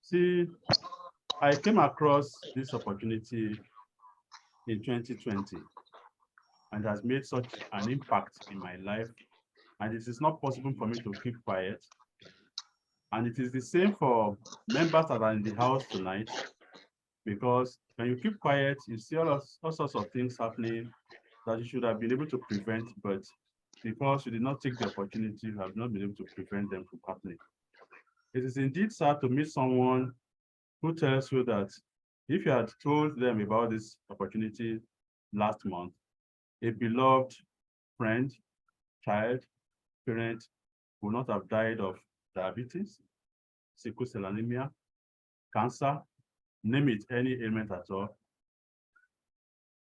See, I came across this opportunity in 2020 and has made such an impact in my life. And it is not possible for me to keep quiet. And it is the same for members that are in the house tonight, because when you keep quiet, you see all sorts of things happening that you should have been able to prevent, but because you did not take the opportunity, you have not been able to prevent them from happening. It is indeed sad to meet someone who tells you that if you had told them about this opportunity last month, a beloved friend, child, parent would not have died of diabetes, sickle cell anemia, cancer, name it, any ailment at all,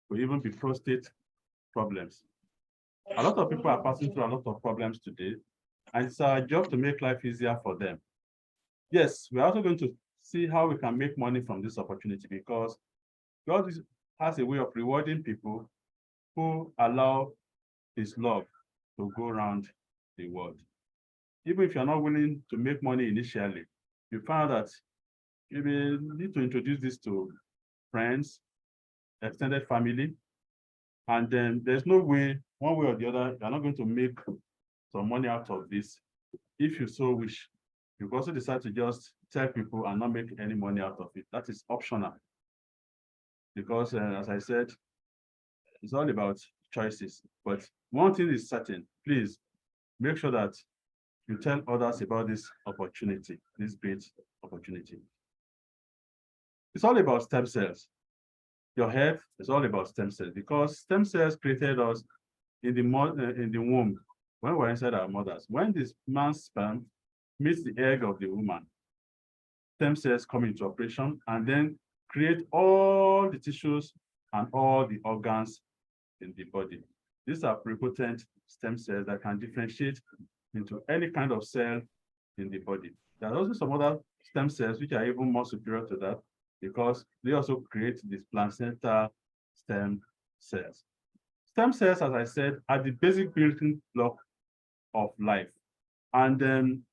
or even be prostate problems. A lot of people are passing through a lot of problems today, and it's our job to make life easier for them. Yes, we're also going to see how we can make money from this opportunity, because God has a way of rewarding people who allow his love to go around the world. Even if you're not willing to make money initially, you find that you may need to introduce this to friends, extended family, and then there's no way, one way or the other, you're not going to make some money out of this if you so wish. You can also decide to just tell people and not make any money out of it. That is optional, because as I said, it's all about choices. But one thing is certain, please make sure that you tell others about this opportunity, this great opportunity. It's all about stem cells. Your health is all about stem cells, because stem cells created us in the womb when we're inside our mothers. When this man's sperm meets the egg of the woman, stem cells come into operation and then create all the tissues and all the organs in the body. These are pluripotent stem cells that can differentiate into any kind of cell in the body. There are also some other stem cells which are even more superior to that, because they also create these placenta stem cells. Stem cells, as I said, are the basic building block of life. And then,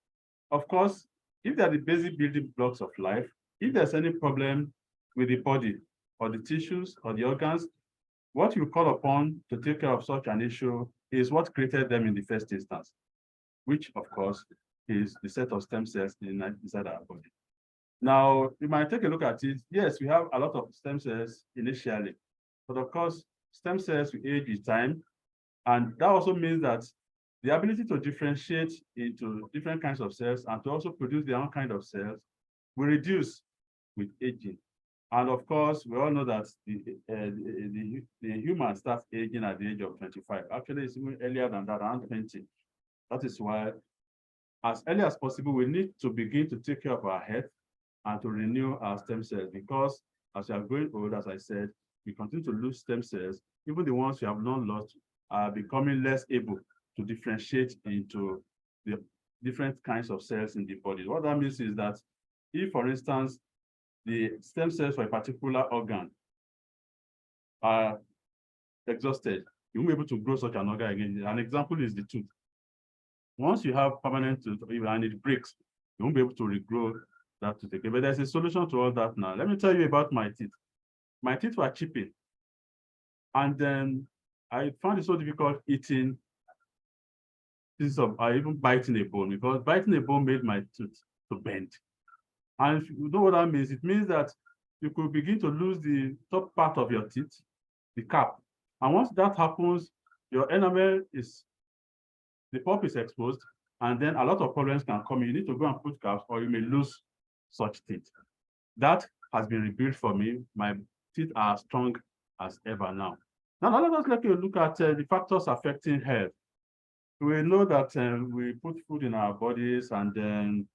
of course, if they're the basic building blocks of life, if there's any problem with the body or the tissues or the organs, what you call upon to take care of such an issue is what created them in the first instance, which, of course, is the set of stem cells inside our body. Now, you might take a look at it. Yes, we have a lot of stem cells initially, but of course, stem cells will age with time. And that also means that the ability to differentiate into different kinds of cells and to also produce their own kind of cells will reduce with aging. And of course, we all know that the human starts aging at the age of 25. Actually, it's even earlier than that, around 20. That is why, as early as possible, we need to begin to take care of our health and to renew our stem cells, because as we are growing old, as I said, we continue to lose stem cells. Even the ones we have not lost are becoming less able to differentiate into the different kinds of cells in the body. What that means is that if, for instance, the stem cells for a particular organ are exhausted, you won't be able to grow such an organ again. An example is the tooth. Once you have permanent tooth and it breaks, you won't be able to regrow that tooth again. But there's a solution to all that now. Let me tell you about my teeth. My teeth were chipping. And then I found it so difficult eating pieces of, even biting a bone, because biting a bone made my tooth to bend. And if you know what that means, it means that you could begin to lose the top part of your teeth, the cap. And once that happens, your enamel the pulp is exposed, and then a lot of problems can come. You need to go and put caps, or you may lose such teeth. That has been rebuilt for me. My teeth are strong as ever now. Now, let us take a look at the factors affecting health. We know that we put food in our bodies, and then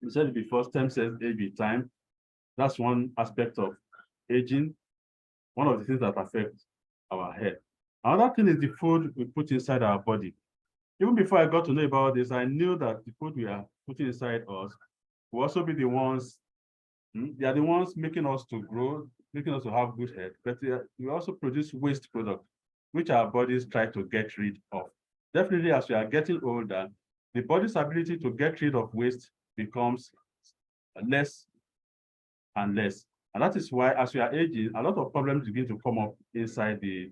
we said before, stem cells age with time. That's one aspect of aging, one of the things that affect our health. Another thing is the food we put inside our body. Even before I got to know about this, I knew that the food we are putting inside us will also be the ones, they are the ones making us to grow, making us to have good health, but we also produce waste products, which our bodies try to get rid of. Definitely, as we are getting older, the body's ability to get rid of waste becomes less and less. And that is why, as we are aging, a lot of problems begin to come up inside the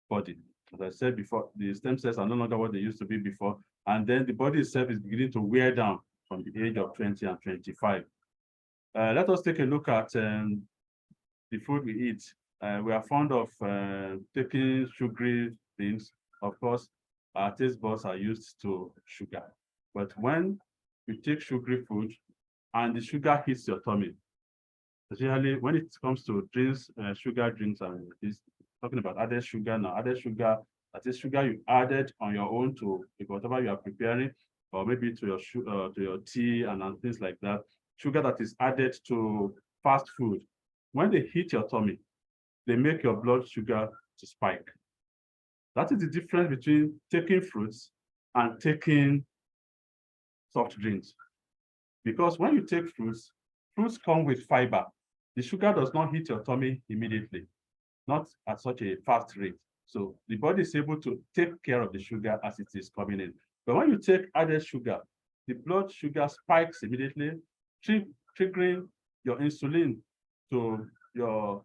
body. As I said before, the stem cells are no longer what they used to be before. And then the body itself is beginning to wear down from the age of 20 and 25. Let us take a look at the food we eat. We are fond of taking sugary things. Of course, our taste buds are used to sugar. But when you take sugary food and the sugar hits your tummy, especially when it comes to drinks, sugar drinks, and this talking about added sugar now, added sugar, that is sugar you added on your own to whatever you are preparing, or maybe to your tea and things like that. Sugar that is added to fast food. When they hit your tummy, they make your blood sugar to spike. That is the difference between taking fruits and taking soft drinks. Because when you take fruits, fruits come with fiber. The sugar does not hit your tummy immediately, not at such a fast rate. So the body is able to take care of the sugar as it is coming in. But when you take added sugar, the blood sugar spikes immediately, triggering your insulin to your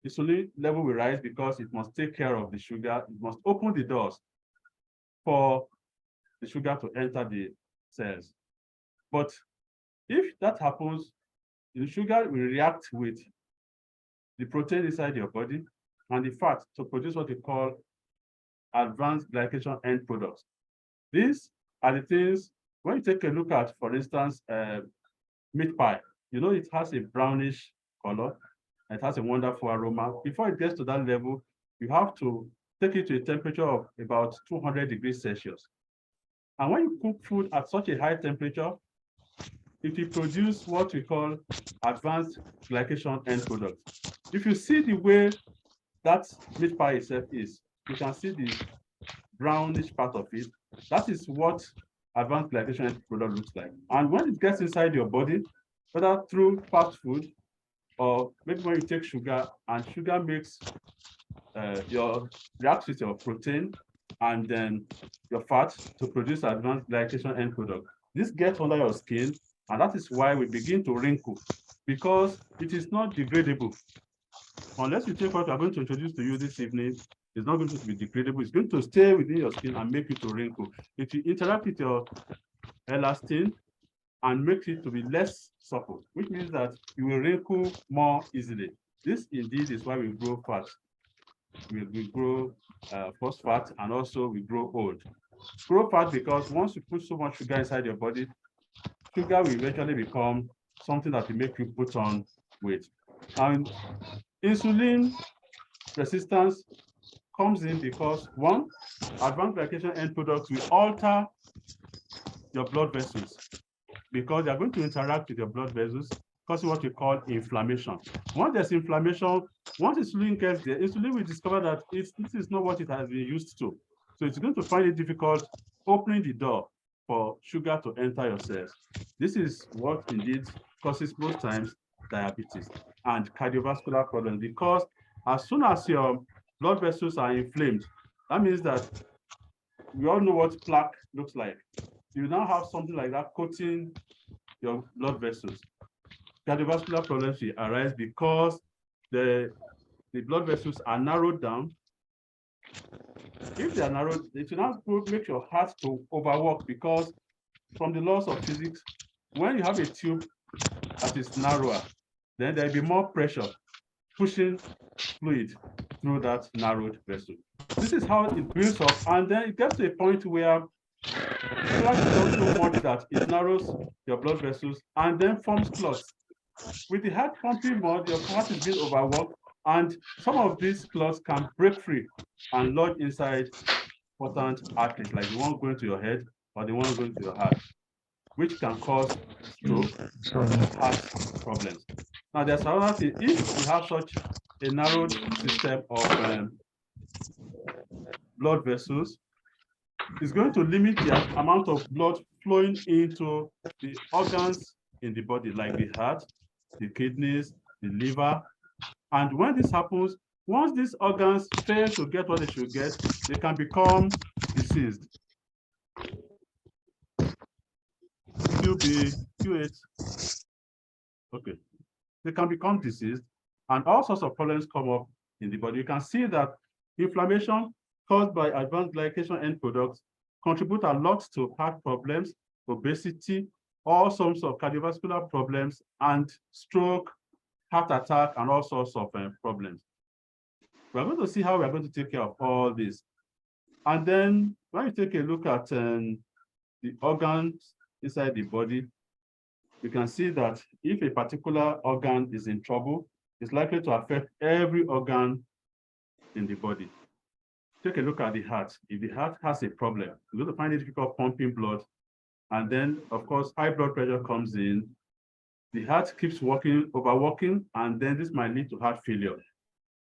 insulin level will rise because it must take care of the sugar. It must open the doors for the sugar to enter the cells. But if that happens, the sugar will react with the protein inside your body and the fat to produce what we call advanced glycation end products. These are the things, when you take a look at, for instance, meat pie, you know, it has a brownish color. It has a wonderful aroma. Before it gets to that level, you have to take it to a temperature of about 200 degrees Celsius. And when you cook food at such a high temperature, it will produce what we call advanced glycation end products. If you see the way that meat pie itself is, you can see the brownish part of it. That is what advanced glycation end product looks like. And when it gets inside your body, whether through fast food or maybe when you take sugar, and sugar makes your reacts with your protein and then your fat to produce advanced glycation end product. This gets under your skin, and that is why we begin to wrinkle, because it is not degradable. Unless you take what I'm going to introduce to you this evening, it's not going to be degradable. It's going to stay within your skin and make you to wrinkle. It will interact with your elastin and make it to be less supple, which means that you will wrinkle more easily. This indeed is why we grow fat. We grow first fat, and also we grow old. Grow fat because once you put so much sugar inside your body, sugar will eventually become something that will make you put on weight. And insulin resistance comes in because, one, advanced glycation end products will alter your blood vessels because they are going to interact with your blood vessels, causing what we call inflammation. Once there's inflammation, once insulin gets there, insulin will discover that this is not what it has been used to. So it's going to find it difficult opening the door for sugar to enter your cells. This is what indeed causes most times diabetes and cardiovascular problems, because as soon as your blood vessels are inflamed, that means that we all know what plaque looks like. You now have something like that coating your blood vessels. Cardiovascular problems will arise because the blood vessels are narrowed down. If they are narrowed, it will now make your heart to overwork, because from the laws of physics, when you have a tube that is narrower, then there will be more pressure pushing fluid through that narrowed vessel. This is how it builds up, and then it gets to a point where blood is so much that it narrows your blood vessels and then forms clots. With the heart pumping more, your heart is being overworked, and some of these clots can break free and lodge inside important arteries, like the one going to your head or the one going to your heart, which can cause stroke and heart problems. Now, there's another thing. If you have such a narrowed system of blood vessels, it's going to limit the amount of blood flowing into the organs in the body, like the heart, the kidneys, the liver. And when this happens, once these organs fail to get what they should get, they can become diseased. QB, Q8. Okay. they can become diseased, and all sorts of problems come up in the body. You can see that inflammation caused by advanced glycation end products contribute a lot to heart problems, obesity, all sorts of cardiovascular problems, and stroke, heart attack, and all sorts of problems. We're going to see how we're going to take care of all this. And then when you take a look at the organs inside the body, you can see that if a particular organ is in trouble, it's likely to affect every organ in the body. Take a look at the heart. If the heart has a problem, you're going to find it difficult pumping blood. And then, of course, high blood pressure comes in. The heart keeps working, overworking, and then this might lead to heart failure.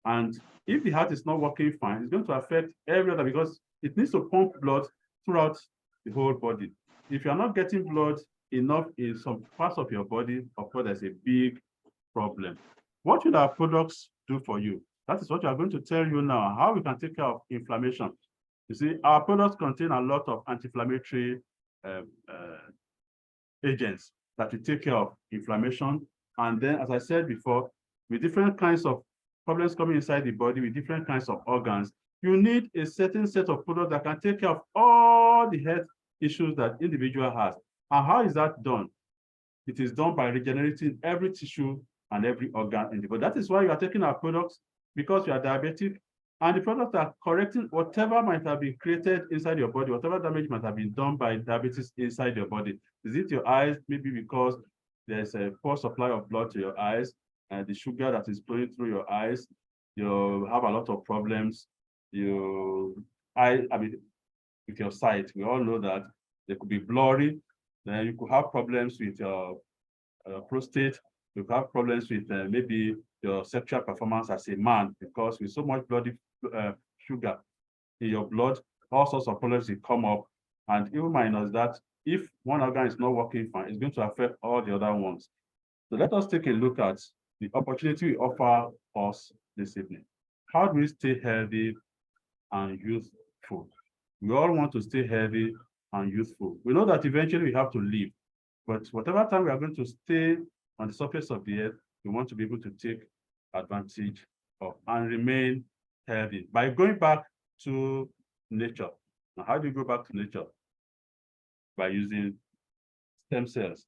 And if the heart is not working fine, it's going to affect every other, because it needs to pump blood throughout the whole body. If you're not getting blood enough in some parts of your body, of course, there's a big problem. What will our products do for you? That is what we are going to tell you now, how we can take care of inflammation. You see, our products contain a lot of anti-inflammatory agents that will take care of inflammation. And then, as I said before, with different kinds of problems coming inside the body, with different kinds of organs, you need a certain set of products that can take care of all the health issues that individual has. And how is that done? It is done by regenerating every tissue and every organ in the body. That is why you are taking our products, because you are diabetic, and the products are correcting whatever might have been created inside your body, whatever damage might have been done by diabetes inside your body. Is it your eyes? Maybe because there's a poor supply of blood to your eyes, and the sugar that is flowing through your eyes, you have a lot of problems. With your sight, we all know that they could be blurry. Then you could have problems with your prostate. You could have problems with maybe your sexual performance as a man, because with so much blood sugar in your blood, all sorts of problems will come up. And even minus that, if one organ is not working fine, it's going to affect all the other ones. So let us take a look at the opportunity we offer us this evening. How do we stay healthy and youthful? We all want to stay healthy and youthful. We know that eventually we have to leave, but whatever time we are going to stay on the surface of the earth, we want to be able to take advantage of and remain healthy by going back to nature. Now, how do you go back to nature? By using stem cells.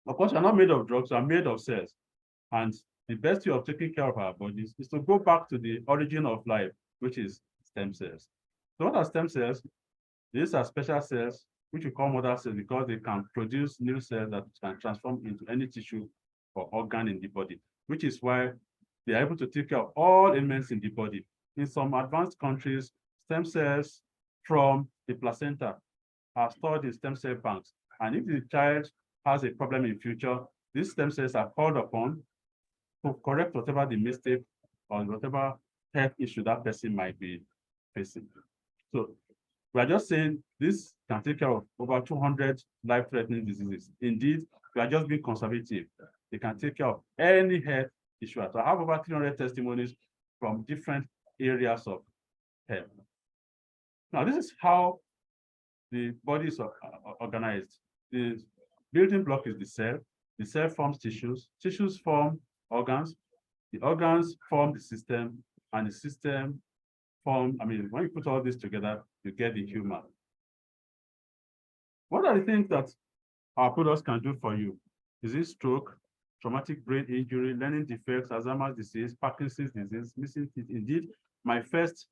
Of course, we're not made of drugs, we're made of cells. And the best way of taking care of our bodies is to go back to the origin of life, which is stem cells. So what are stem cells? These are special cells, which we call mother cells, because they can produce new cells that can transform into any tissue or organ in the body, which is why they are able to take care of all elements in the body. In some advanced countries, stem cells from the placenta are stored in stem cell banks. And if the child has a problem in future, these stem cells are called upon to correct whatever the mistake or whatever health issue that person might be facing. So we are just saying this can take care of over 200 life-threatening diseases. Indeed, we are just being conservative. They can take care of any health issue. So I have over 300 testimonies from different areas of health. Now, this is how the body is organized. The building block is the cell. The cell forms tissues. Tissues form organs. The organs form the system, and the system form, when you put all this together, you get the human. What are the things that our products can do for you? Is it stroke, traumatic brain injury, learning defects, Alzheimer's disease, Parkinson's disease, missing teeth? Indeed, my first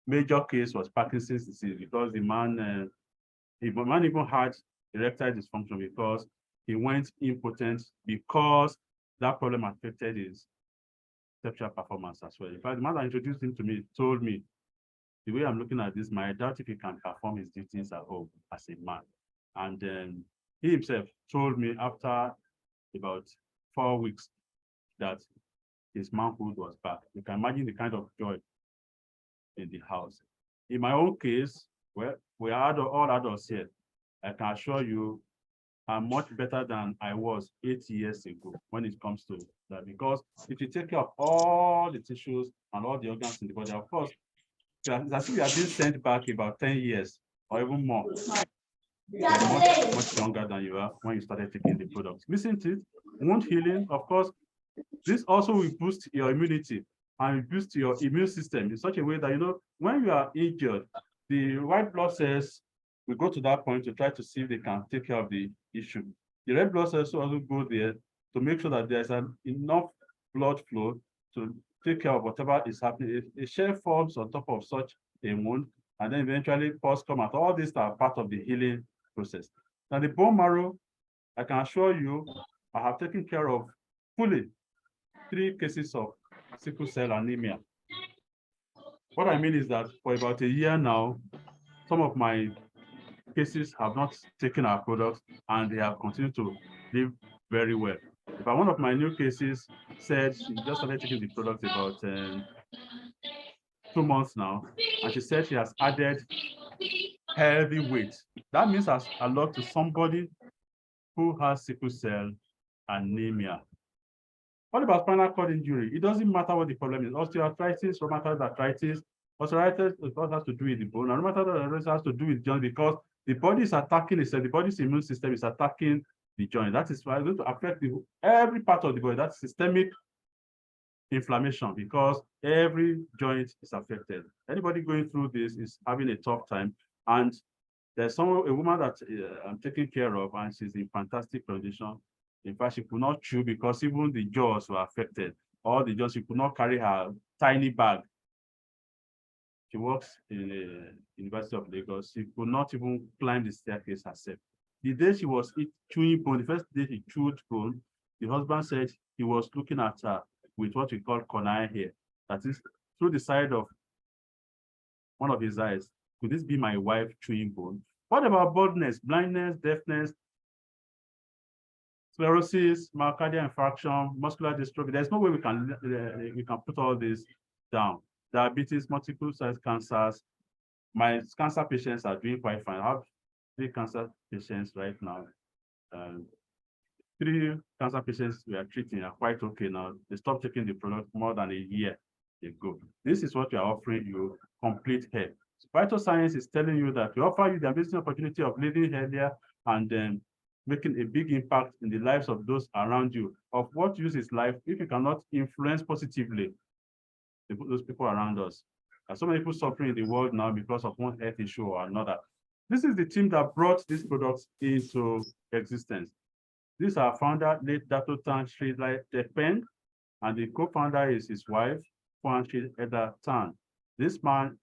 major case was Parkinson's disease, because the man even had erectile dysfunction because he went impotent, because that problem affected his sexual performance as well. In fact, the man that introduced him to me told me, the way I'm looking at this, I doubt if he can perform his duties at home as a man. And then he himself told me after about 4 weeks that his manhood was back. You can imagine the kind of joy in the house. In my own case, well, we are all adults here. I can assure you I'm much better than I was 8 years ago when it comes to that, because if you take care of all the tissues and all the organs in the body, of course, it's as if you have been sent back about 10 years or even more. You're much younger than you are when you started taking the products. Missing teeth, wound healing, of course, This also will boost your immunity and boost your immune system in such a way that, you know, when you are injured, the white blood cells will go to that point to try to see if they can take care of the issue. The red blood cells also go there to make sure that there's enough blood flow to take care of whatever is happening. A shell forms on top of such a wound, and then eventually pus come out. All these are part of the healing process. Now, the bone marrow, I can assure you, I have taken care of fully 3 cases of sickle cell anemia. What I mean is that for about a year now, some of my cases have not taken our products and they have continued to live very well. But one of my new cases said she just started taking the product about 2 months now, and she said she has added heavy weight. That means as a lot to somebody who has sickle cell anemia. What about spinal cord injury? It doesn't matter what the problem is. Osteoarthritis, rheumatoid arthritis, arthritis has to do with the bone, and rheumatoid arthritis has to do with joint because the body is attacking itself. The body's immune system is attacking the joint. That is why it's going to affect every part of the body. That's systemic inflammation because every joint is affected. Anybody going through this is having a tough time. And there's a woman that I'm taking care of, and she's in fantastic condition. In fact, she could not chew because even the jaws were affected. All the jaws, she could not carry her tiny bag. She works in the University of Lagos. She could not even climb the staircase herself. The day she was chewing bone, the first day she chewed bone, the husband said he was looking at her with what we call cornea hair. That is through the side of one of his eyes. Could this be my wife chewing bone? What about baldness, blindness, deafness, sclerosis, myocardial infarction, muscular dystrophy? There's no way we can put all this down. Diabetes, multiple size cancers. My cancer patients are doing quite fine. I have 3 cancer patients right now. 3 cancer patients we are treating are quite okay now. They stopped taking the product more than a year ago. This is what we are offering you, complete hair. Phytoscience is telling you that we offer you the amazing opportunity of living healthier and then making a big impact in the lives of those around you. Of what use is life if you cannot influence positively those people around us? There's so many people suffering in the world now because of one health issue or another. This is the team that brought these products into existence. This is our founder, late Dato Tan Sri Tekpen, and the co-founder is his wife, Kwan Sri Eda Tan. This man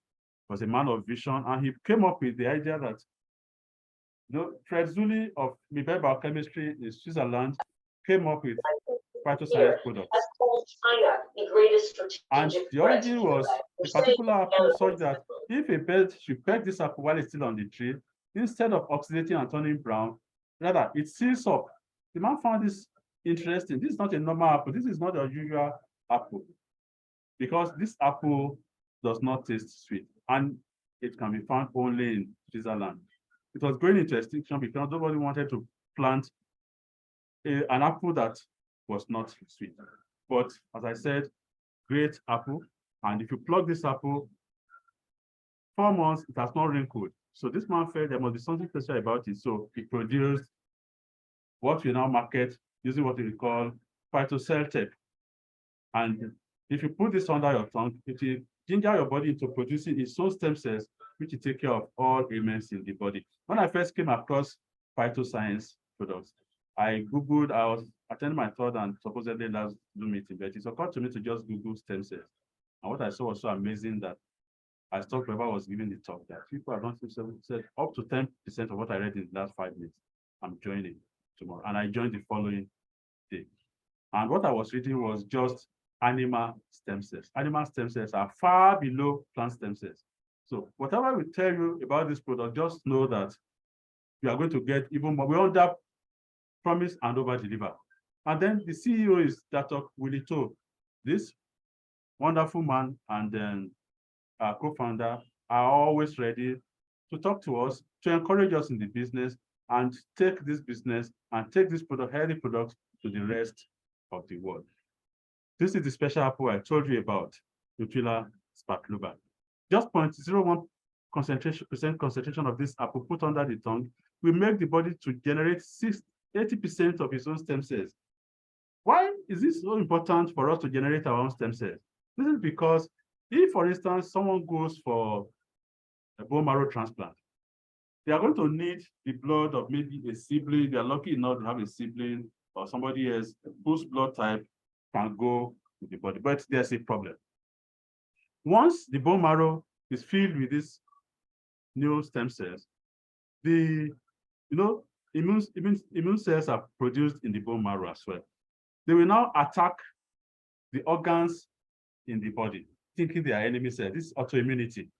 was a man of vision, and he came up with the idea that, you know, Fred Zuli of Mibel Biochemistry in Switzerland came up with Phytoscience products. And the origin was a particular apple such that if a bird should peck this apple while it's still on the tree, instead of oxidating and turning brown, rather it seals up. The man found this interesting. This is not a normal apple. This is not a usual apple because this apple does not taste sweet and it can be found only in Switzerland. It was going into extinction because nobody wanted to plant an apple that was not sweet. But as I said, great apple. And if you plug this apple, 4 months, it has not wrinkled. So this man felt there must be something special about it. So he produced what we now market using what we call Phytocell. And if you put this under your tongue, it will ginger your body into producing its own stem cells, which will take care of all ailments in the body. When I first came across Phytoscience products, I Googled, I was attending my third and supposedly last Zoom meeting, but it occurred to me to just Google stem cells. And what I saw was so amazing that I stopped whoever was giving the talk that people have not said up to 10% of what I read in the last 5 minutes. I'm joining tomorrow. And I joined the following day. And what I was reading was just animal stem cells. Animal stem cells are far below plant stem cells. So whatever we tell you about this product, just know that you are going to get even more. We under promise and over deliver. And then the CEO is Dr. Willie To. This wonderful man and then our co-founder are always ready to talk to us, to encourage us in the business and take this business and take this product, healthy product, to the rest of the world. This is the special apple I told you about, Nutrila sparkluba. Just 0.01% concentration of this apple put under the tongue will make the body to generate 80% of its own stem cells. Why is this so important for us to generate our own stem cells? This is because if, for instance, someone goes for a bone marrow transplant, they are going to need the blood of maybe a sibling. They are lucky enough to have a sibling or somebody else whose blood type can go to the body. But there's a problem. Once the bone marrow is filled with these new stem cells, the immune cells are produced in the bone marrow as well. They will now attack the organs in the body, thinking they are enemy cells. This is autoimmunity.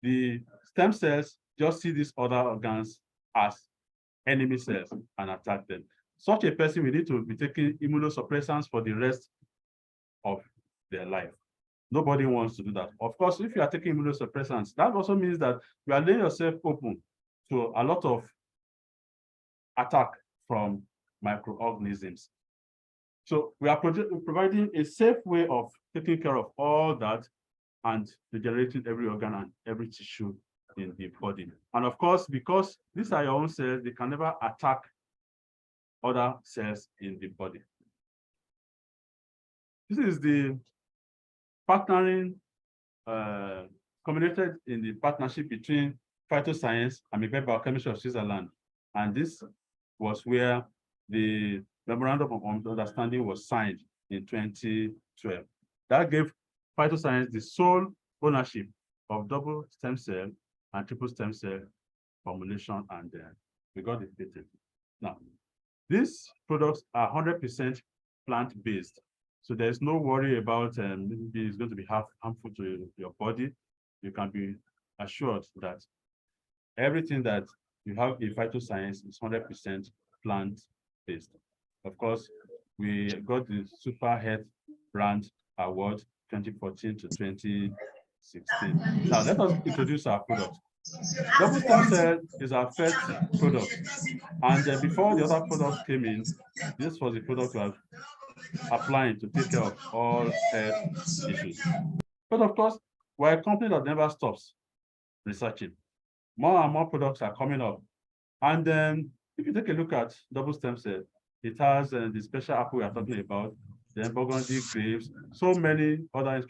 The stem cells just see these other organs as enemy cells and attack them. Such a person will need to be taking immunosuppressants for the rest of their life. Nobody wants to do that. Of course, if you are taking immunosuppressants, that also means that you are laying yourself open to a lot of attack from microorganisms. So we are providing a safe way of taking care of all that and regenerating every organ and every tissue in the body. And of course, because these are your own cells, they can never attack other cells in the body. This is the partnering culminated in the partnership between Phytoscience and Mibet Biochemistry of Switzerland. And this was where the Memorandum of Understanding was signed in 2012. That gave Phytoscience the sole ownership of double stem cell and triple stem cell formulation, and we got it patent. Now, these products are 100% plant-based, so there's no worry about maybe it's going to be harmful to your body. You can be assured that everything that you have in Phytoscience is 100% plant-based. Of course, we got the Super Health Brand Award 2014 to 2016. Now, let us introduce our product. Double stem cell is our first product. And before the other products came in, this was the product we are applying to take care of all health issues. But of course, we're a company that never stops researching. More and more products are coming up. And then if you take a look at double stem cell, it has the special apple we are talking about, the burgundy grapes, so many other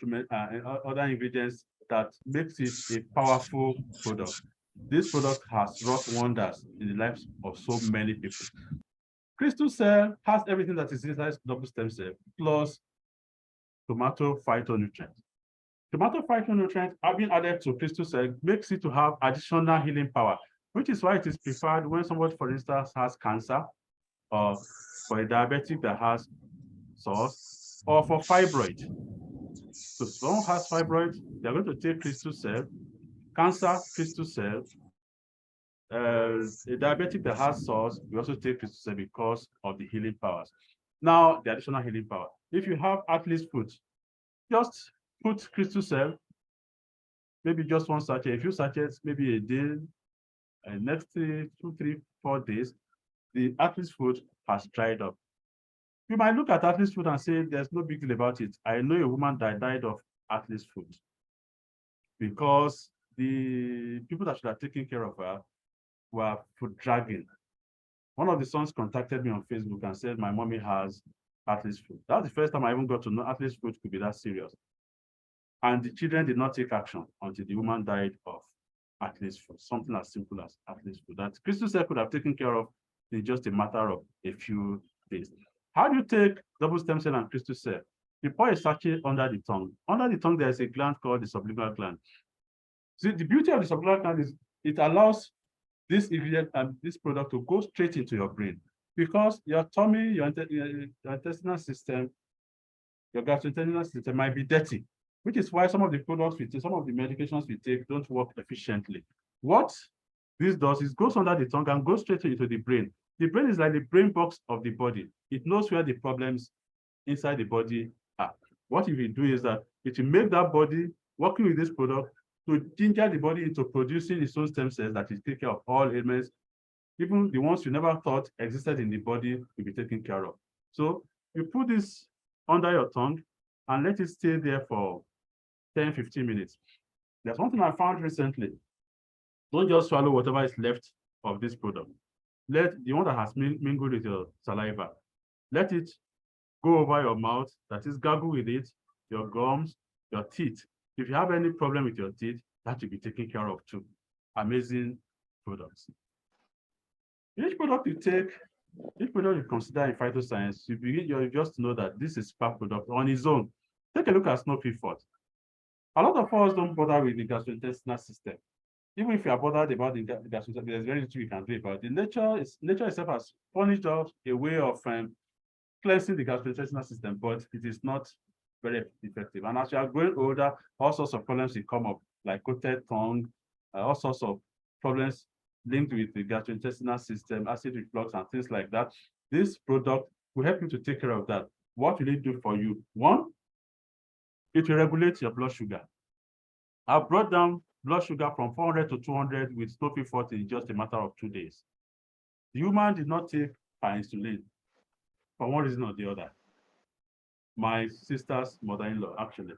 other ingredients that makes it a powerful product. This product has wrought wonders in the lives of so many people. Crystal cell has everything that is inside double stem cell, plus tomato phytonutrients. Tomato phytonutrients have been added to crystal cell, makes it to have additional healing power, which is why it is preferred when somebody, for instance, has cancer, or for a diabetic that has SOS, or for fibroid. So if someone has fibroid, they're going to take crystal cell. Cancer, crystal cell. A diabetic that has SOS, we also take crystal cell because of the healing powers. Now, the additional healing power. If you have athlete's foot, just put crystal cell, maybe just one sachet, a few sachets, maybe a day, and next 2, 3, 4 days, the athlete's foot has dried up. You might look at athlete's foot and say, there's no big deal about it. I know a woman that died of athlete's foot because the people that should have taken care of her were foot dragging. One of the sons contacted me on Facebook and said, my mommy has athlete's foot. That's the first time I even got to know athlete's foot could be that serious. And the children did not take action until the woman died of athlete's foot, something as simple as athlete's foot that crystal cell could have taken care of in just a matter of a few days. How do you take double stem cell and crystal cell? You pour a sachet under the tongue. Under the tongue, there's a gland called the sublingual gland. See, the beauty of the sublingual gland is it allows this ingredient and this product to go straight into your brain, because your tummy, your intestinal system, your gastrointestinal system might be dirty, which is why some of the products we take, some of the medications we take don't work efficiently. What this does is goes under the tongue and goes straight into the brain. The brain is like the brain box of the body. It knows where the problems inside the body are. What it will do is that it will make that body, working with this product, to ginger the body into producing its own stem cells that will take care of all ailments, even the ones you never thought existed in the body will be taken care of. So you put this under your tongue and let it stay there for 10, 15 minutes. There's something I found recently. Don't just swallow whatever is left of this product. Let the one that has mingled with your saliva, let it go over your mouth, that is gargle with it, your gums, your teeth. If you have any problem with your teeth, that should be taken care of too. Amazing products. Each product you take, each product you consider in phytoscience, you just know that this is super product on its own. Take a look at snow pea fort. A lot of us don't bother with the gastrointestinal system. Even if you are bothered about the gastrointestinal, there's very little you can do about it. Nature itself has furnished out a way of cleansing the gastrointestinal system, but it is not very effective. And as you are growing older, all sorts of problems will come up, like coated tongue, all sorts of problems linked with the gastrointestinal system, acid reflux, and things like that. This product will help you to take care of that. What will it do for you? One, it will regulate your blood sugar. I've brought down blood sugar from 400 to 200 with snow pea fort in just a matter of 2 days. The woman did not take her insulin for one reason or the other. My sister's mother-in-law, actually.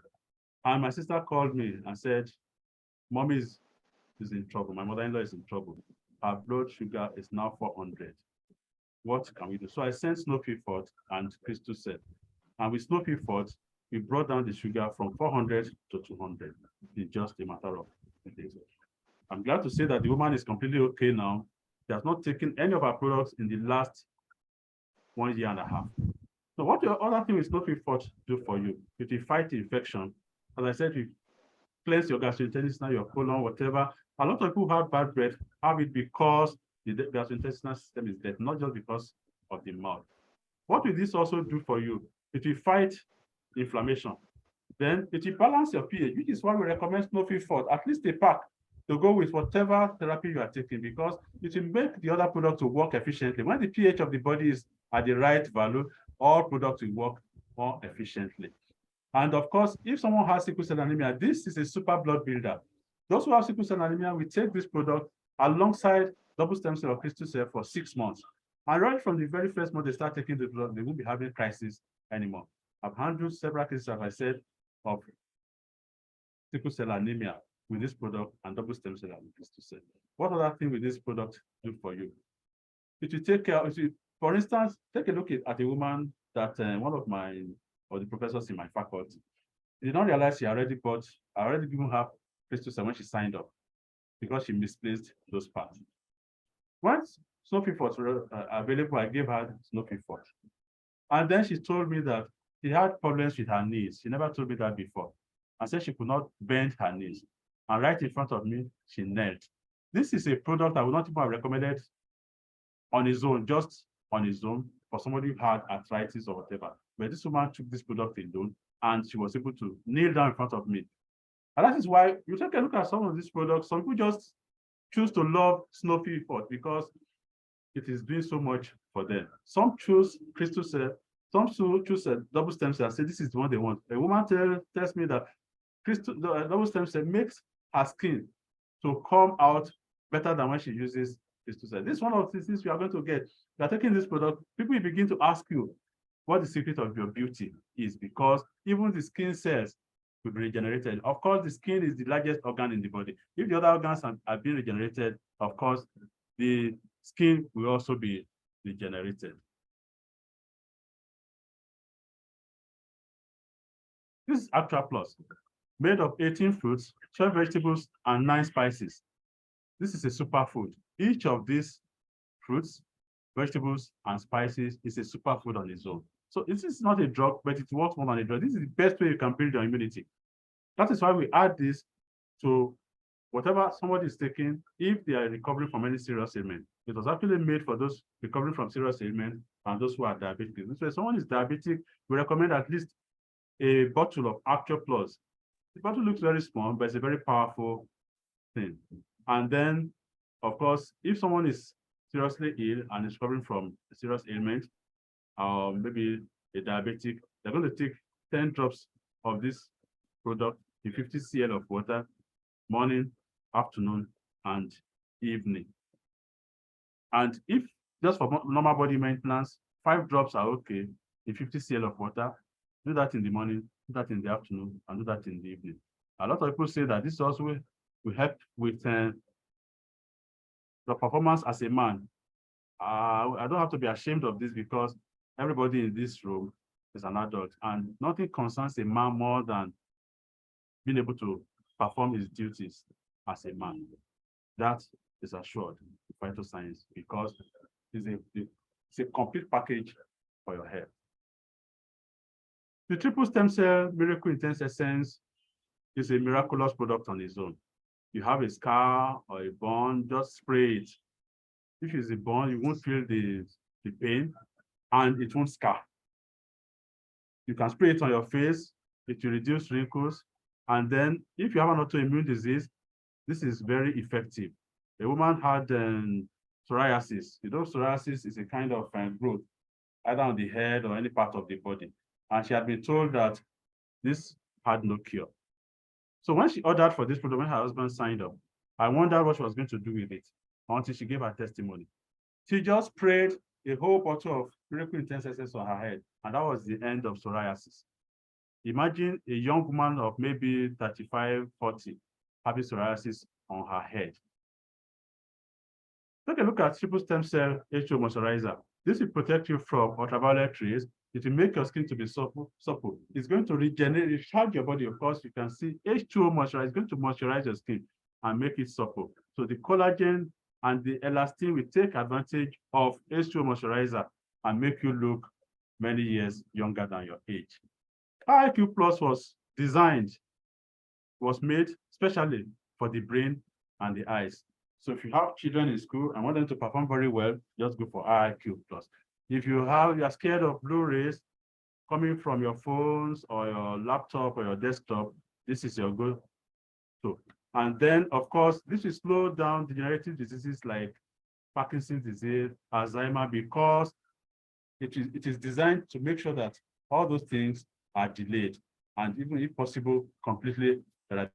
And my sister called me and said, Mommy is in trouble. My mother-in-law is in trouble. Her blood sugar is now 400. What can we do? So I sent snow pea fort and Crystal said, and with snow pea fort, we brought down the sugar from 400 to 200 in just a matter of days. I'm glad to say that the woman is completely okay now. She has not taken any of our products in the last 1.5 years. So what the other thing with snow pea fort do for you? It will fight infection. As I said, you cleanse your gastrointestinal, your colon, whatever. A lot of people who have bad breath have it because the gastrointestinal system is dead, not just because of the mouth. What will this also do for you? It will fight inflammation. Then it will balance your pH, which is why we recommend snow pea fort, at least a pack, to go with whatever therapy you are taking, because it will make the other product to work efficiently. When the pH of the body is at the right value, all products will work more efficiently. And of course, if someone has sickle cell anemia, this is a super blood builder. Those who have sickle cell anemia, we take this product alongside double stem cell or crystal cell for 6 months. And right from the very first month they start taking the blood, they won't be having crisis anymore. I've handled several cases, as I said, of sickle cell anemia with this product and double stem cell and crystal cell. What other thing will this product do for you? It will take care of, for instance, take a look at a woman that one of the professors in my faculty did not realize I already given her crystal cell when she signed up because she misplaced those parts. Once snow pea fort were available, I gave her snow pea fort. And then she told me that she had problems with her knees. She never told me that before. And said she could not bend her knees. And right in front of me, she knelt. This is a product I would not even have recommended on its own, just on its own, for somebody who had arthritis or whatever. But this woman took this product alone, and she was able to kneel down in front of me. And that is why you take a look at some of these products. Some people just choose to love snow pea fort because it is doing so much for them. Some choose crystal cell, some choose a double stem cell and say this is the one they want. A woman tells me that double stem cell makes her skin to come out better than when she uses crystal cell. This is one of the things we are going to get. You are taking this product, people will begin to ask you what the secret of your beauty is, because even the skin cells will be regenerated. Of course, the skin is the largest organ in the body. If the other organs are being regenerated, of course, the skin will also be regenerated. This is Actual Plus, made of 18 fruits, 12 vegetables, and 9 spices. This is a superfood. Each of these fruits, vegetables, and spices is a superfood on its own. So this is not a drug, but it works more than a drug. This is the best way you can build your immunity. That is why we add this to whatever somebody is taking if they are recovering from any serious ailment. It was actually made for those recovering from serious ailment and those who are diabetic. This way, someone is diabetic, we recommend at least a bottle of Actual Plus. The bottle looks very small, but it's a very powerful thing. And then, of course, if someone is seriously ill and is recovering from a serious ailment, maybe a diabetic, they're going to take 10 drops of this product in 50 cl of water, morning, afternoon, and evening. And if just for normal body maintenance, 5 drops are okay in 50 cl of water. Do that in the morning, do that in the afternoon, and do that in the evening. A lot of people say that this also will help with the performance as a man. I don't have to be ashamed of this because everybody in this room is an adult, and nothing concerns a man more than being able to perform his duties as a man. That is assured in phytoscience because it's a complete package for your health. The triple stem cell miracle intense essence is a miraculous product on its own. You have a scar or a burn, just spray it. If it's a burn, you won't feel the pain and it won't scar. You can spray it on your face, it will reduce wrinkles. And then if you have an autoimmune disease, this is very effective. A woman had psoriasis. You know, psoriasis is a kind of growth, either on the head or any part of the body. And she had been told that this had no cure. So when she ordered for this product, when her husband signed up, I wondered what she was going to do with it until she gave her testimony. She just sprayed a whole bottle of miracle intense essence on her head, and that was the end of psoriasis. Imagine a young woman of maybe 35, 40 having psoriasis on her head. Take a look at triple stem cell H2O moisturizer. This will protect you from ultraviolet rays. It will make your skin to be supple. It's going to regenerate, recharge your body. Of course, you can see H2O moisturizer is going to moisturize your skin and make it supple. So the collagen and the elastin will take advantage of H2O moisturizer and make you look many years younger than your age. IQ Plus was made specially for the brain and the eyes. So if you have children in school and want them to perform very well, just go for IQ Plus. If you are scared of blue rays coming from your phones or your laptop or your desktop, this is your go-to. And then, of course, this will slow down degenerative diseases like Parkinson's disease, Alzheimer, because it is designed to make sure that all those things are delayed and even if possible, completely eradicated.